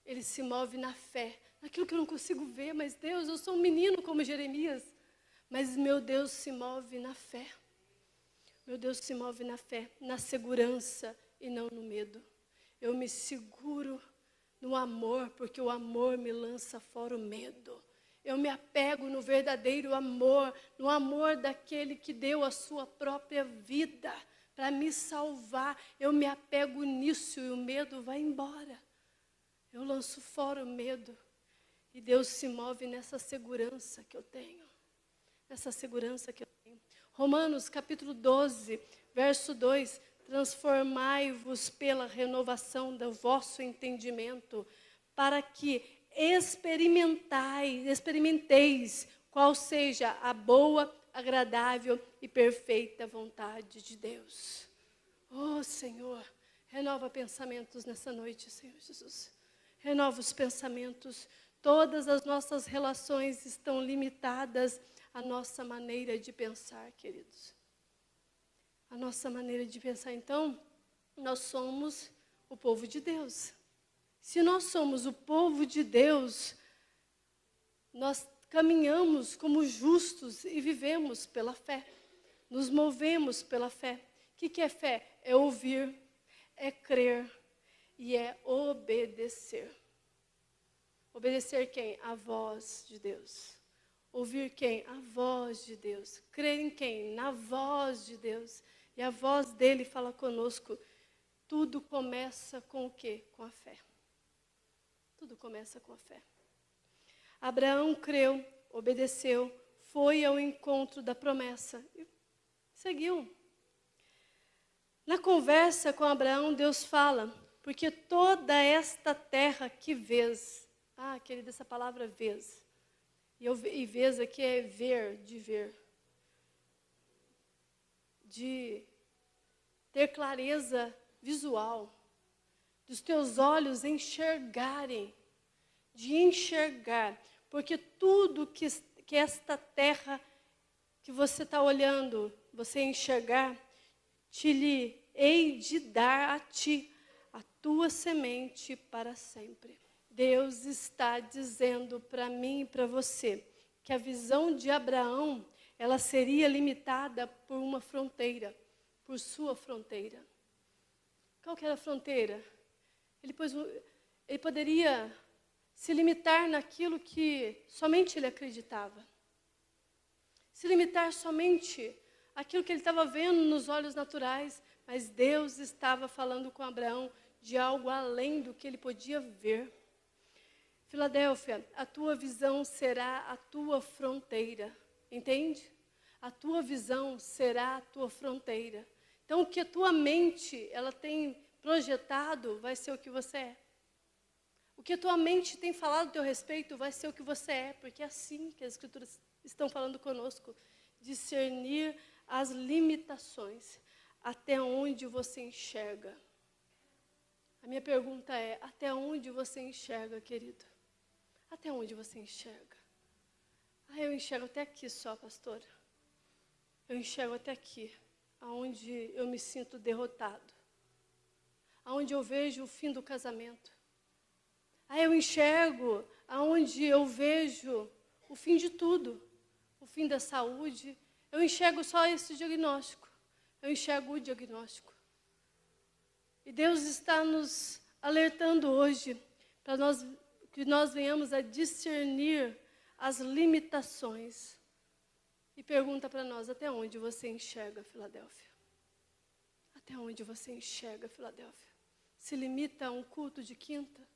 Ele se move na fé. Naquilo que eu não consigo ver, mas Deus, eu sou um menino como Jeremias. Mas meu Deus se move na fé. Meu Deus se move na fé, na segurança e não no medo. Eu me seguro no amor, porque o amor me lança fora o medo. Eu me apego no verdadeiro amor, no amor daquele que deu a sua própria vida para me salvar. Eu me apego nisso e o medo vai embora. Eu lanço fora o medo. E Deus se move nessa segurança que eu tenho. Nessa segurança que eu tenho. Romanos capítulo 12, verso 2. Transformai-vos pela renovação do vosso entendimento, para que experimenteis qual seja a boa, agradável e perfeita vontade de Deus. Oh, Senhor, renova pensamentos nessa noite, Senhor Jesus. Renova os pensamentos. Todas as nossas relações estão limitadas à nossa maneira de pensar, queridos. A nossa maneira de pensar. Então, nós somos o povo de Deus. Se nós somos o povo de Deus, nós caminhamos como justos e vivemos pela fé. Nos movemos pela fé. O que é fé? É ouvir, é crer e é obedecer. Obedecer quem? A voz de Deus. Ouvir quem? A voz de Deus. Crer em quem? Na voz de Deus. E a voz dele fala conosco. Tudo começa com o quê? Com a fé. Tudo começa com a fé. Abraão creu, obedeceu, foi ao encontro da promessa e seguiu. Na conversa com Abraão, Deus fala, porque toda esta terra que vês, querida, essa palavra vês, e vês aqui é ver, de ter clareza visual, dos teus olhos enxergarem, de enxergar, porque tudo que esta terra que você está olhando, você enxergar, te hei de dar a ti, a tua semente para sempre. Deus está dizendo para mim e para você que a visão de Abraão, ela seria limitada por uma fronteira, por sua fronteira. Qual que era a fronteira? Ele poderia se limitar naquilo que somente ele acreditava. Se limitar somente àquilo que ele estava vendo nos olhos naturais, mas Deus estava falando com Abraão de algo além do que ele podia ver. Filadélfia, a tua visão será a tua fronteira, entende? A tua visão será a tua fronteira. Então, o que a tua mente ela tem projetado vai ser o que você é. O que a tua mente tem falado a teu respeito vai ser o que você é, porque é assim que as Escrituras estão falando conosco. Discernir as limitações, até onde você enxerga. A minha pergunta é, até onde você enxerga, querido? Até onde você enxerga? Eu enxergo até aqui só, pastora. Eu enxergo até aqui, aonde eu me sinto derrotado. Aonde eu vejo o fim do casamento. Eu enxergo aonde eu vejo o fim de tudo. O fim da saúde. Eu enxergo só esse diagnóstico. Eu enxergo o diagnóstico. E Deus está nos alertando hoje para que nós venhamos a discernir as limitações. E pergunta para nós, até onde você enxerga, Filadélfia? Até onde você enxerga, Filadélfia? Se limita a um culto de quinta?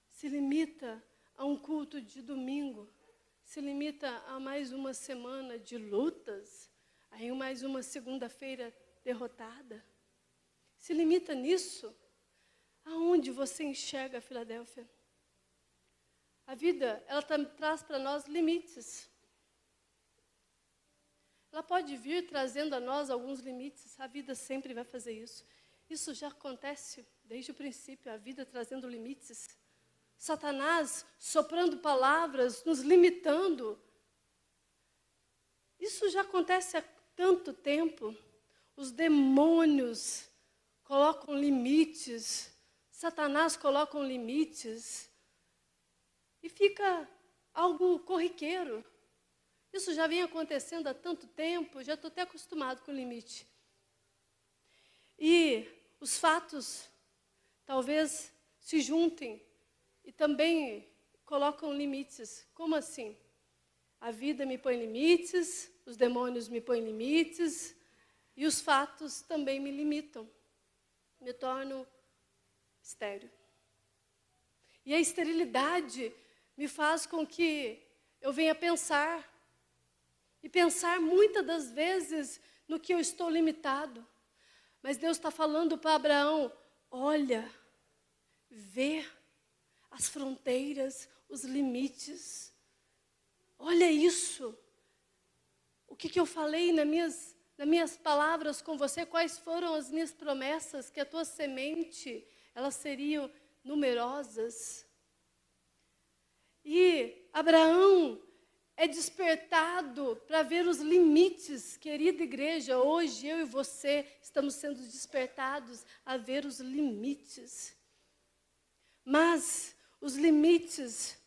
Se limita a um culto de domingo? Se limita a mais uma semana de lutas? Aí mais uma segunda-feira derrotada? Se limita nisso? Aonde você enxerga, Filadélfia? A vida, ela traz para nós limites. Ela pode vir trazendo a nós alguns limites. A vida sempre vai fazer isso. Isso já acontece desde o princípio, a vida trazendo limites. Satanás soprando palavras, nos limitando. Isso já acontece há tanto tempo. Os demônios colocam limites. Satanás coloca limites. E fica algo corriqueiro. Isso já vem acontecendo há tanto tempo, já estou até acostumado com o limite. E os fatos talvez se juntem e também colocam limites. Como assim? A vida me põe limites, os demônios me põem limites e os fatos também me limitam. Me torno estéril. E a esterilidade me faz com que eu venha pensar. E pensar muitas das vezes no que eu estou limitado. Mas Deus está falando para Abraão, olha, vê as fronteiras, os limites. Olha isso. O que eu falei nas minhas palavras com você, quais foram as minhas promessas, que a tua semente, elas seriam numerosas. E Abraão é despertado para ver os limites, querida igreja. Hoje eu e você estamos sendo despertados a ver os limites. Mas os limites,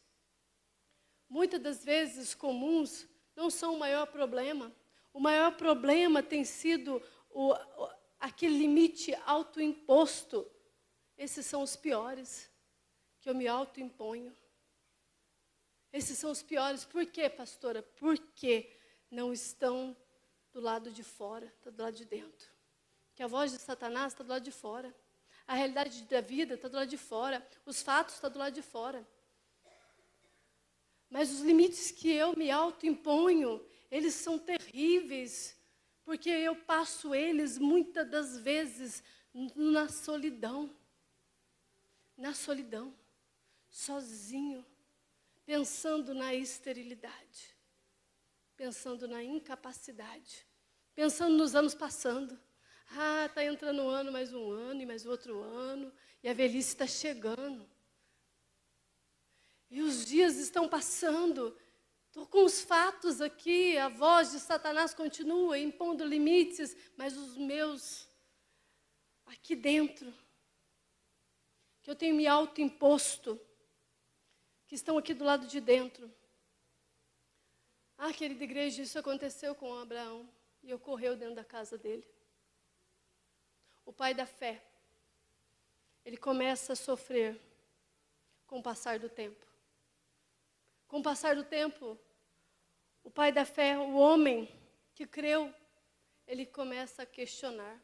muitas das vezes comuns, não são o maior problema. O maior problema tem sido aquele limite autoimposto. Esses são os piores, que eu me autoimponho. Esses são os piores. Por quê, pastora? Porque não estão do lado de fora, está do lado de dentro. Que a voz de Satanás está do lado de fora. A realidade da vida está do lado de fora. Os fatos estão do lado de fora. Mas os limites que eu me autoimponho, eles são terríveis. Porque eu passo eles, muitas das vezes, na solidão. Na solidão. Sozinho. Pensando na esterilidade, pensando na incapacidade, pensando nos anos passando. Está entrando um ano, mais um ano, e mais outro ano, e a velhice está chegando. E os dias estão passando, estou com os fatos aqui, a voz de Satanás continua impondo limites, mas os meus, aqui dentro, que eu tenho me autoimposto, que estão aqui do lado de dentro. Querida igreja, isso aconteceu com Abraão e ocorreu dentro da casa dele. O pai da fé, ele começa a sofrer com o passar do tempo. Com o passar do tempo, o pai da fé, o homem que creu, ele começa a questionar.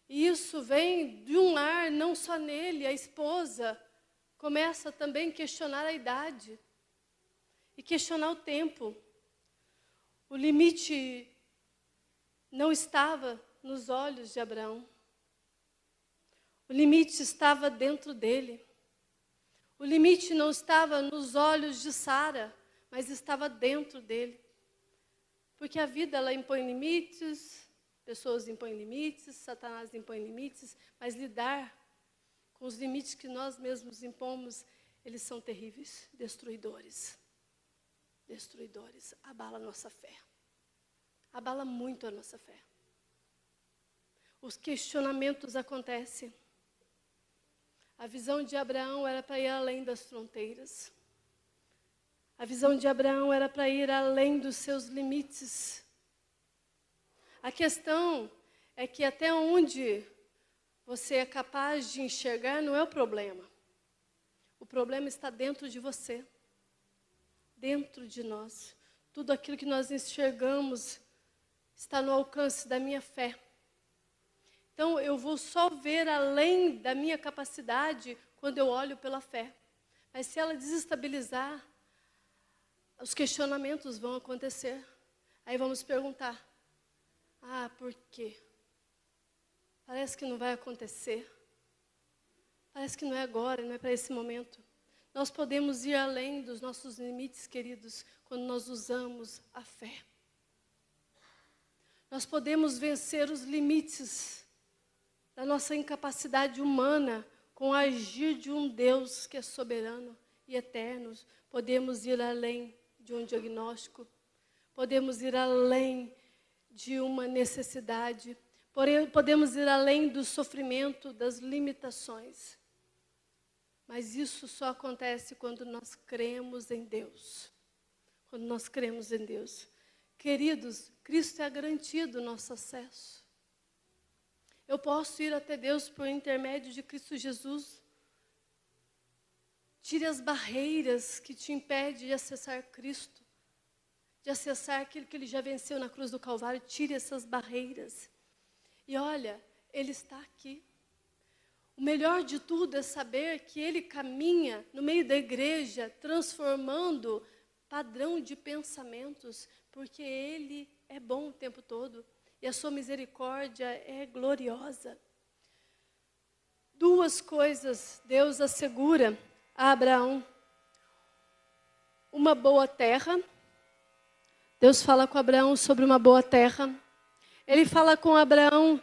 E isso vem de um lar, não só nele, a esposa começa também a questionar a idade e questionar o tempo. O limite não estava nos olhos de Abraão. O limite estava dentro dele. O limite não estava nos olhos de Sara, mas estava dentro dele. Porque a vida, ela impõe limites, pessoas impõem limites, Satanás impõe limites, mas lidar com os limites que nós mesmos impomos, eles são terríveis, destruidores. Destruidores. Abala a nossa fé. Abala muito a nossa fé. Os questionamentos acontecem. A visão de Abraão era para ir além das fronteiras. A visão de Abraão era para ir além dos seus limites. A questão é que até onde você é capaz de enxergar não é o problema. O problema está dentro de você. Dentro de nós. Tudo aquilo que nós enxergamos está no alcance da minha fé. Então, eu vou só ver além da minha capacidade quando eu olho pela fé. Mas se ela desestabilizar, os questionamentos vão acontecer. Aí vamos perguntar, por quê? Parece que não vai acontecer. Parece que não é agora, não é para esse momento. Nós podemos ir além dos nossos limites, queridos, quando nós usamos a fé. Nós podemos vencer os limites da nossa incapacidade humana com o agir de um Deus que é soberano e eterno. Podemos ir além de um diagnóstico. Podemos ir além de uma necessidade. Podemos ir além do sofrimento, das limitações. Mas isso só acontece quando nós cremos em Deus. Quando nós cremos em Deus. Queridos, Cristo é a garantia do nosso acesso. Eu posso ir até Deus por intermédio de Cristo Jesus. Tire as barreiras que te impedem de acessar Cristo. De acessar aquilo que Ele já venceu na cruz do Calvário. Tire essas barreiras. E olha, Ele está aqui. O melhor de tudo é saber que Ele caminha no meio da igreja, transformando padrão de pensamentos, porque Ele é bom o tempo todo e a sua misericórdia é gloriosa. Duas coisas Deus assegura a Abraão: uma boa terra. Deus fala com Abraão sobre uma boa terra. Ele fala com Abraão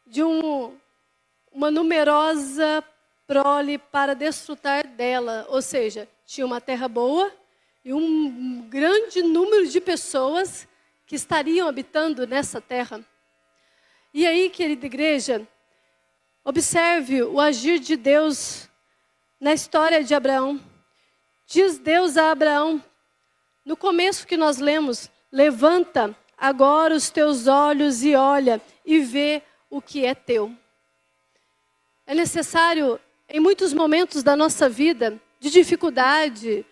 de uma numerosa prole para desfrutar dela. Ou seja, tinha uma terra boa e um grande número de pessoas que estariam habitando nessa terra. E aí, querida igreja, observe o agir de Deus na história de Abraão. Diz Deus a Abraão, no começo que nós lemos: levanta agora os teus olhos e olha e vê o que é teu. É necessário, em muitos momentos da nossa vida, de dificuldade,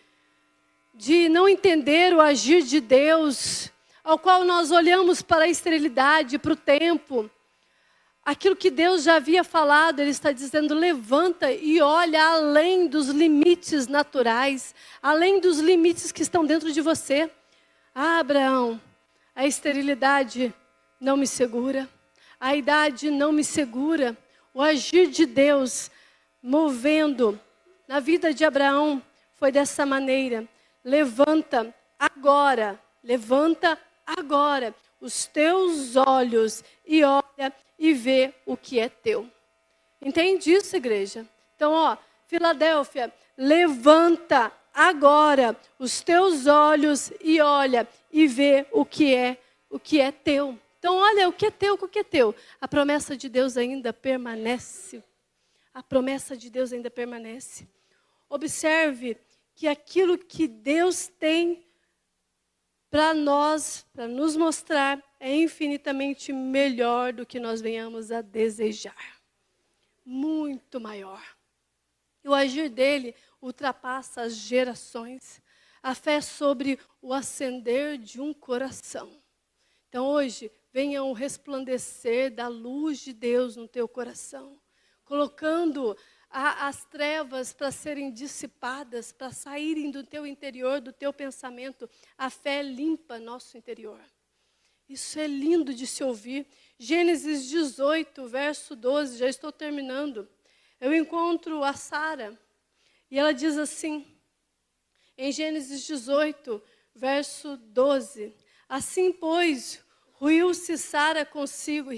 de não entender o agir de Deus, ao qual nós olhamos para a esterilidade, para o tempo, aquilo que Deus já havia falado, Ele está dizendo: levanta e olha além dos limites naturais, além dos limites que estão dentro de você. Ah, Abraão, a esterilidade não me segura, a idade não me segura. O agir de Deus movendo na vida de Abraão foi dessa maneira: levanta agora os teus olhos e olha e vê o que é teu. Entende isso, igreja? Então, Filadélfia, levanta agora os teus olhos e olha e vê o que é teu. Então, olha, o que é teu, o que é teu? A promessa de Deus ainda permanece. A promessa de Deus ainda permanece. Observe que aquilo que Deus tem para nós, para nos mostrar, é infinitamente melhor do que nós venhamos a desejar. Muito maior. E o agir dele ultrapassa as gerações. A fé é sobre o acender de um coração. Então hoje, venha o resplandecer da luz de Deus no teu coração, colocando as trevas para serem dissipadas, para saírem do teu interior, do teu pensamento. A fé limpa nosso interior. Isso é lindo de se ouvir. Gênesis 18, verso 12, já estou terminando. Eu encontro a Sara e ela diz assim, em Gênesis 18, verso 12: assim, pois, riu-se Sara consigo,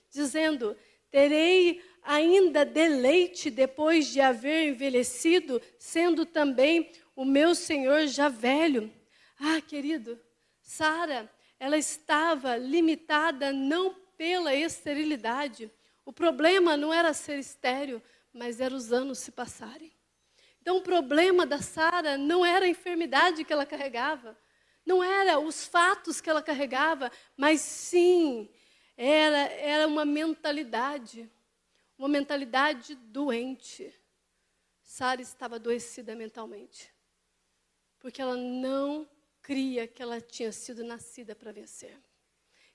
dizendo: terei ainda deleite depois de haver envelhecido, sendo também o meu Senhor já velho. Ah, querido, Sara, ela estava limitada não pela esterilidade. O problema não era ser estéril, mas era os anos se passarem. Então o problema da Sara não era a enfermidade que ela carregava, não era os fatos que ela carregava, mas sim, era uma mentalidade doente. Sara estava adoecida mentalmente, porque ela não cria que ela tinha sido nascida para vencer.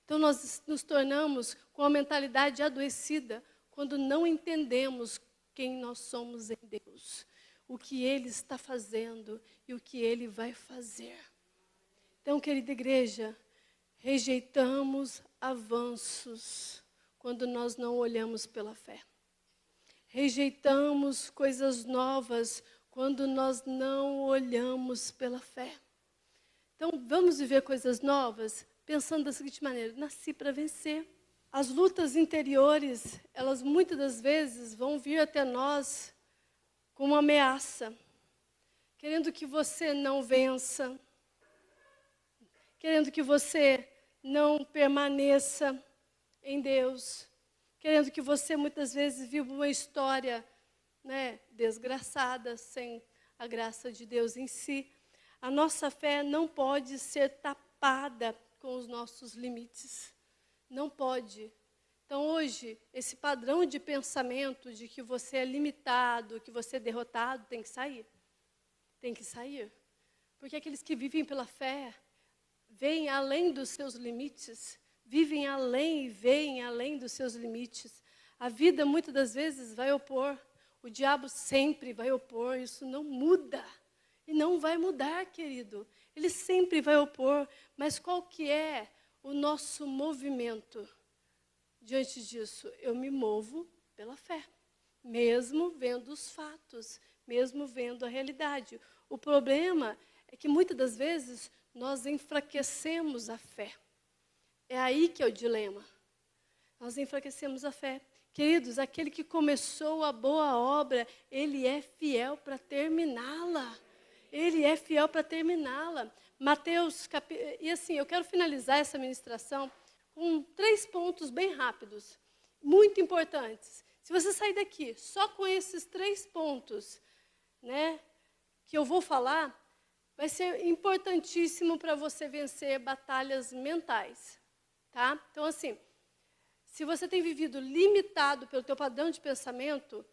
Então nós nos tornamos com a mentalidade adoecida quando não entendemos quem nós somos em Deus, o que Ele está fazendo e o que Ele vai fazer. Então, querida igreja, rejeitamos avanços quando nós não olhamos pela fé. Rejeitamos coisas novas quando nós não olhamos pela fé. Então, vamos viver coisas novas pensando da seguinte maneira: nasci para vencer. As lutas interiores, elas muitas das vezes vão vir até nós com uma ameaça, querendo que você não vença, querendo que você não permaneça em Deus, querendo que você muitas vezes viva uma história, desgraçada, sem a graça de Deus em si. A nossa fé não pode ser tapada com os nossos limites. Não pode. Então hoje, esse padrão de pensamento de que você é limitado, que você é derrotado, tem que sair. Tem que sair. Porque aqueles que vivem pela fé, veem além dos seus limites, vivem além e veem além dos seus limites. A vida, muitas das vezes, vai opor. O diabo sempre vai opor. Isso não muda. E não vai mudar, querido. Ele sempre vai opor. Mas qual que é o nosso movimento diante disso? Eu me movo pela fé. Mesmo vendo os fatos. Mesmo vendo a realidade. O problema é que, muitas das vezes, nós enfraquecemos a fé. É aí que é o dilema. Nós enfraquecemos a fé. Queridos, aquele que começou a boa obra, ele é fiel para terminá-la. Ele é fiel para terminá-la. Mateus, e assim, eu quero finalizar essa ministração com 3 pontos bem rápidos, muito importantes. Se você sair daqui só com esses 3 pontos, né, que eu vou falar, vai ser importantíssimo para você vencer batalhas mentais. Tá? Então, assim, se você tem vivido limitado pelo teu padrão de pensamento,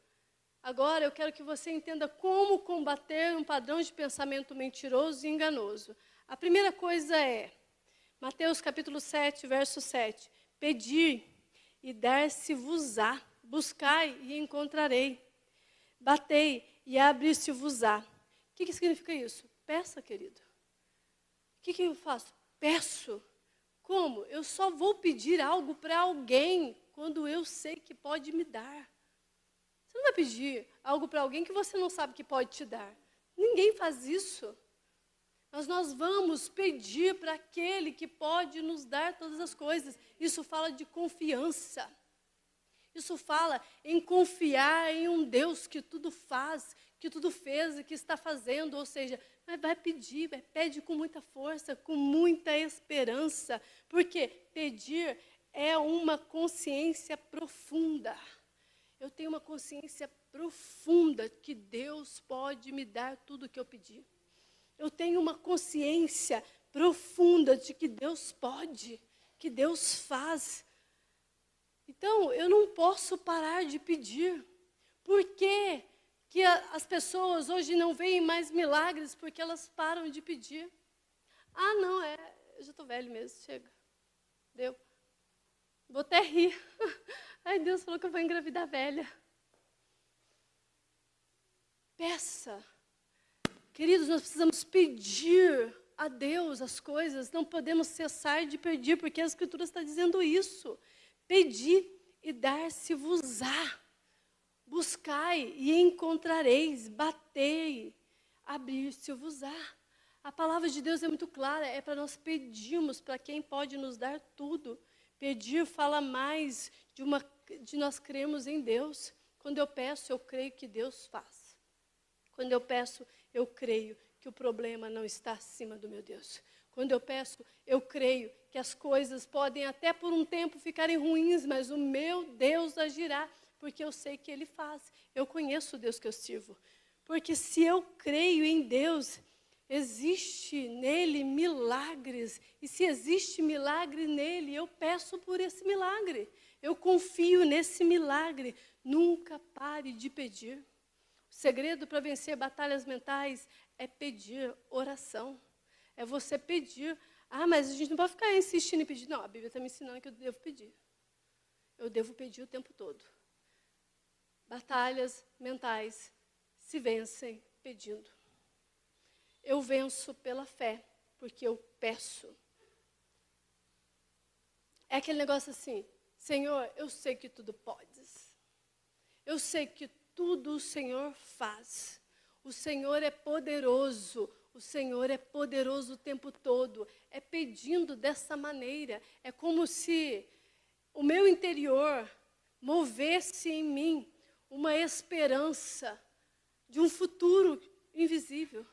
agora eu quero que você entenda como combater um padrão de pensamento mentiroso e enganoso. A primeira coisa é, Mateus capítulo 7, verso 7. Pedi e dar-se-vos-á, buscai e encontrarei, batei e abrir-se-vos-á. O que significa isso? Peça, querido. O que eu faço? Peço. Como? Eu só vou pedir algo para alguém quando eu sei que pode me dar. Você não vai pedir algo para alguém que você não sabe que pode te dar. Ninguém faz isso. Mas nós vamos pedir para aquele que pode nos dar todas as coisas. Isso fala de confiança. Isso fala em confiar em um Deus que tudo faz, que tudo fez e que está fazendo. Ou seja, mas vai pedir, pede com muita força, com muita esperança. Porque pedir é uma consciência profunda. Eu tenho uma consciência profunda que Deus pode me dar tudo o que eu pedir. Eu tenho uma consciência profunda de que Deus pode, que Deus faz. Então, eu não posso parar de pedir. Por que as pessoas hoje não veem mais milagres? Porque elas param de pedir. Ah, não, eu já estou velho mesmo, chega. Deu. Vou até rir. Ai, Deus falou que eu vou engravidar velha. Peça. Queridos, nós precisamos pedir a Deus as coisas. Não podemos cessar de pedir, porque a Escritura está dizendo isso. Pedi e dar-se-vos-á. Buscai e encontrareis. Batei, abrir-se-vos-á. A palavra de Deus é muito clara. É para nós pedirmos para quem pode nos dar tudo. Pedir fala mais de nós crermos em Deus. Quando eu peço, eu creio que Deus faz. Quando eu peço, eu creio que o problema não está acima do meu Deus. Quando eu peço, eu creio que as coisas podem até por um tempo ficarem ruins, mas o meu Deus agirá, porque eu sei que Ele faz. Eu conheço o Deus que eu sirvo. Porque se eu creio em Deus, existe nele milagres. E se existe milagre nele, eu peço por esse milagre. Eu confio nesse milagre. Nunca pare de pedir. O segredo para vencer batalhas mentais é pedir, oração. É você pedir. Ah, mas a gente não pode ficar insistindo em pedir. Não, a Bíblia está me ensinando que eu devo pedir. Eu devo pedir o tempo todo. Batalhas mentais se vencem pedindo. Eu venço pela fé, porque eu peço. É aquele negócio assim, Senhor, eu sei que tudo podes. Eu sei que tudo o Senhor faz. O Senhor é poderoso. O Senhor é poderoso o tempo todo. É pedindo dessa maneira. É como se o meu interior movesse em mim uma esperança de um futuro invisível,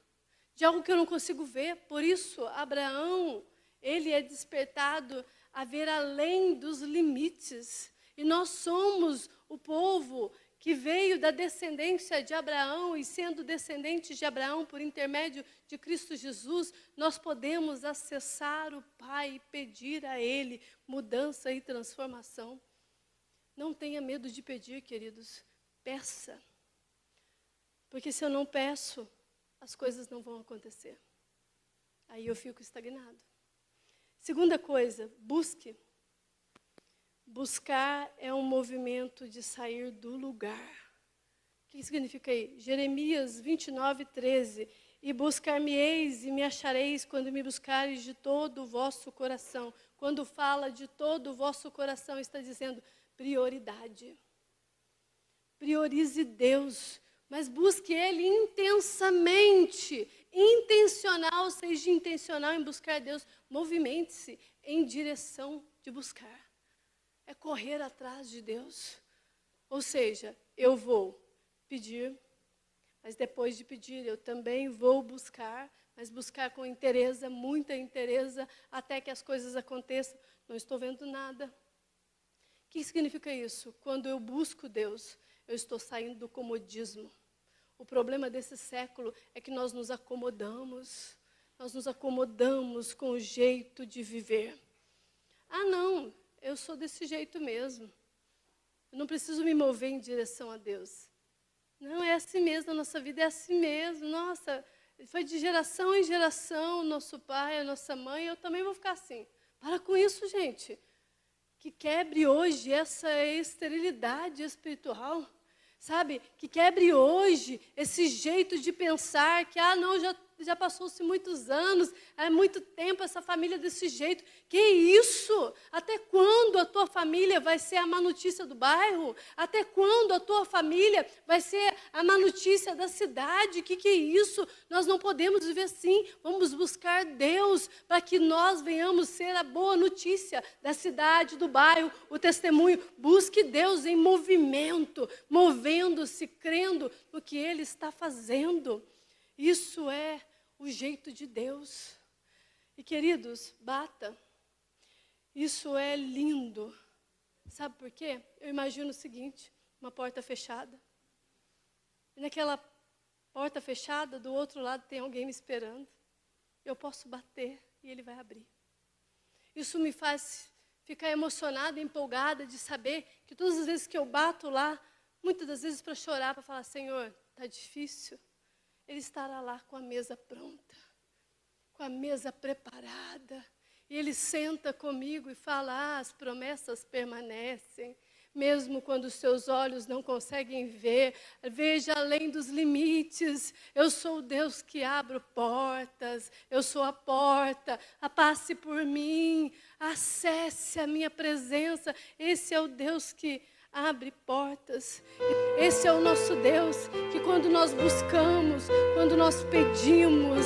de algo que eu não consigo ver. Por isso, Abraão, ele é despertado a ver além dos limites. E nós somos o povo que veio da descendência de Abraão, e sendo descendentes de Abraão por intermédio de Cristo Jesus, nós podemos acessar o Pai e pedir a Ele mudança e transformação. Não tenha medo de pedir, queridos. Peça. Porque se eu não peço, as coisas não vão acontecer. Aí eu fico estagnado. Segunda coisa, busque. Buscar é um movimento de sair do lugar. O que significa aí? Jeremias 29, 13. E buscar-me-eis e me achareis quando me buscareis de todo o vosso coração. Quando fala de todo o vosso coração, está dizendo prioridade. Priorize Deus, mas busque Ele intensamente. Intencional, seja intencional em buscar Deus. Movimente-se em direção de buscar. É correr atrás de Deus. Ou seja, eu vou pedir, mas depois de pedir, eu também vou buscar, mas buscar com interesse, muita interesse, até que as coisas aconteçam. Não estou vendo nada. O que significa isso? Quando eu busco Deus, eu estou saindo do comodismo. O problema desse século é que nós nos acomodamos com o jeito de viver. Ah, não, eu sou desse jeito mesmo. Eu não preciso me mover em direção a Deus. Não, é assim mesmo, a nossa vida é assim mesmo. Nossa, foi de geração em geração, nosso pai, a nossa mãe, eu também vou ficar assim. Para com isso, gente. Que quebre hoje essa esterilidade espiritual. Sabe? Que quebre hoje esse jeito de pensar que, não, já passou-se muitos anos, há muito tempo essa família desse jeito. Que isso? Até quando a tua família vai ser a má notícia do bairro? Até quando a tua família vai ser a má notícia da cidade? Que é isso? Nós não podemos viver assim. Vamos buscar Deus para que nós venhamos ser a boa notícia da cidade, do bairro, o testemunho. Busque Deus em movimento, movendo-se, crendo no que Ele está fazendo. Isso é o jeito de Deus. E, queridos, bata. Isso é lindo. Sabe por quê? Eu imagino o seguinte, uma porta fechada. E naquela porta fechada, do outro lado tem alguém me esperando. Eu posso bater e ele vai abrir. Isso me faz ficar emocionada, empolgada de saber que todas as vezes que eu bato lá, muitas das vezes para chorar, para falar, Senhor, está difícil. Ele estará lá com a mesa pronta, com a mesa preparada. E Ele senta comigo e fala, as promessas permanecem, mesmo quando os seus olhos não conseguem ver. Veja além dos limites. Eu sou o Deus que abro portas, eu sou a porta. Passe por mim, acesse a minha presença. Esse é o Deus que abre portas. Esse é o nosso Deus, que quando nós buscamos, quando nós pedimos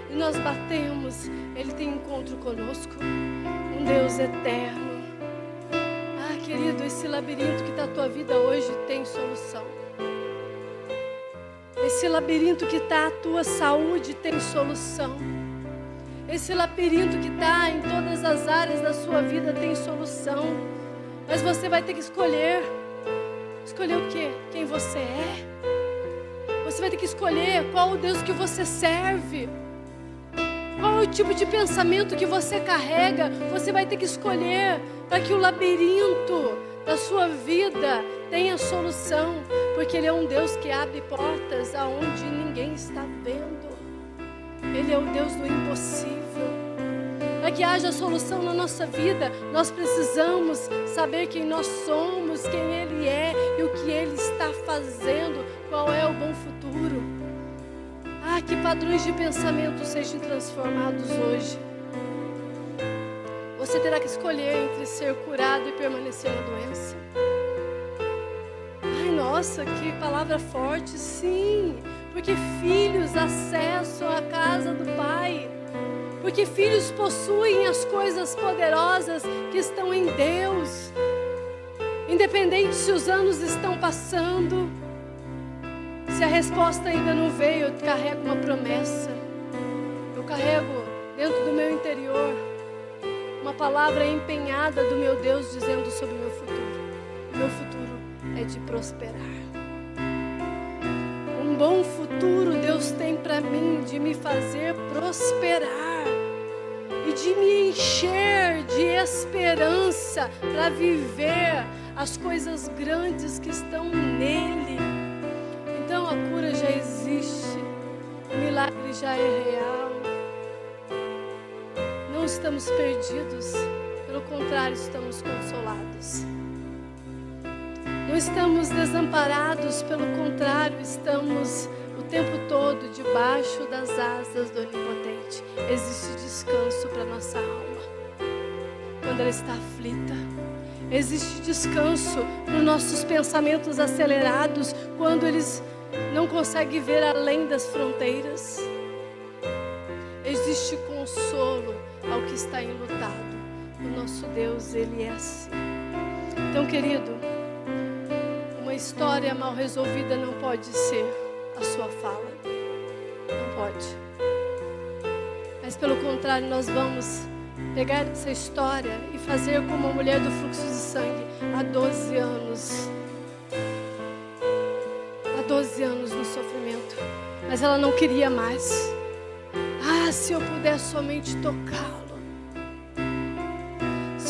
e nós batemos, Ele tem encontro conosco. Um Deus eterno. Querido, esse labirinto que está a tua vida hoje tem solução. Esse labirinto que está a tua saúde tem solução. Esse labirinto que está em todas as áreas da sua vida tem solução. Mas você vai ter que escolher. Escolher o quê? Quem você é. Você vai ter que escolher qual o Deus que você serve. Qual é o tipo de pensamento que você carrega. Você vai ter que escolher para que o labirinto da sua vida tenha solução. Porque Ele é um Deus que abre portas aonde ninguém está vendo. Ele é o Deus do impossível. Para que haja solução na nossa vida, nós precisamos saber quem nós somos, quem Ele é e o que Ele está fazendo, qual é o bom futuro. Que padrões de pensamento sejam transformados hoje. Você terá que escolher entre ser curado e permanecer na doença. Nossa, que palavra forte, sim. Porque filhos acessam a casa do Pai. Porque filhos possuem as coisas poderosas que estão em Deus. Independente se os anos estão passando, se a resposta ainda não veio, eu carrego uma promessa. Eu carrego dentro do meu interior uma palavra empenhada do meu Deus dizendo sobre o meu futuro. O meu futuro é de prosperar. Um bom futuro Deus tem para mim, de me fazer prosperar e de me encher de esperança para viver as coisas grandes que estão nele. Então a cura já existe, o milagre já é real. Não estamos perdidos, Pelo contrário, estamos consolados. Não estamos desamparados, pelo contrário, estamos o tempo todo debaixo das asas do Onipotente. Existe descanso para nossa alma quando ela está aflita. Existe descanso para os nossos pensamentos acelerados quando eles não conseguem ver além das fronteiras. Existe consolo ao que está enlutado. O nosso Deus, Ele é assim. Então, querido, uma história mal resolvida não pode ser a sua fala. Não pode. Mas, pelo contrário, nós vamos pegar essa história e fazer como a mulher do fluxo de sangue há 12 anos. Há 12 anos no sofrimento. Mas ela não queria mais. Ah, se eu puder somente tocá-lo.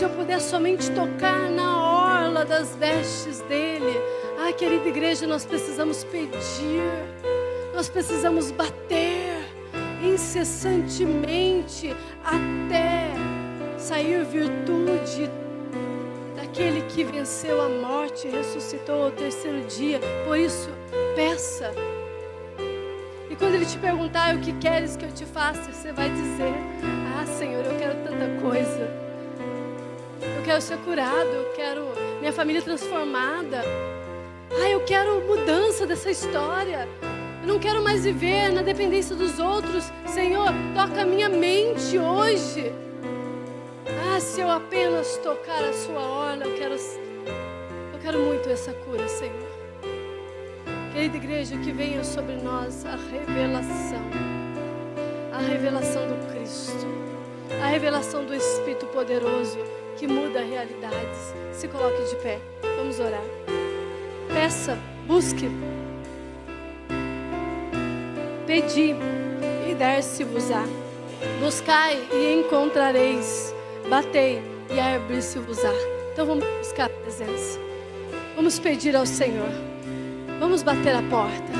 Se eu puder somente tocar na orla das vestes dele. Ah, querida igreja, nós precisamos pedir. Nós precisamos bater incessantemente até sair virtude daquele que venceu a morte e ressuscitou ao terceiro dia. Por isso, peça. E quando ele te perguntar o que queres que eu te faça, você vai dizer: ah, Senhor, eu quero tanta coisa. Eu quero ser curado, eu quero minha família transformada. Ah, eu quero mudança dessa história. Eu não quero mais viver na dependência dos outros. Senhor, toca a minha mente hoje. Ah, se eu apenas tocar a sua orla, eu quero muito essa cura, Senhor. Querida igreja, que venha sobre nós a revelação do Cristo, a revelação do Espírito poderoso que muda realidades. Se coloque de pé, vamos orar. Peça, busque. Pedi e dar-se-vos-á. Buscai e encontrareis. Batei e abrir-se-vos-á. Então vamos buscar a presença. Vamos pedir ao Senhor. Vamos bater a porta.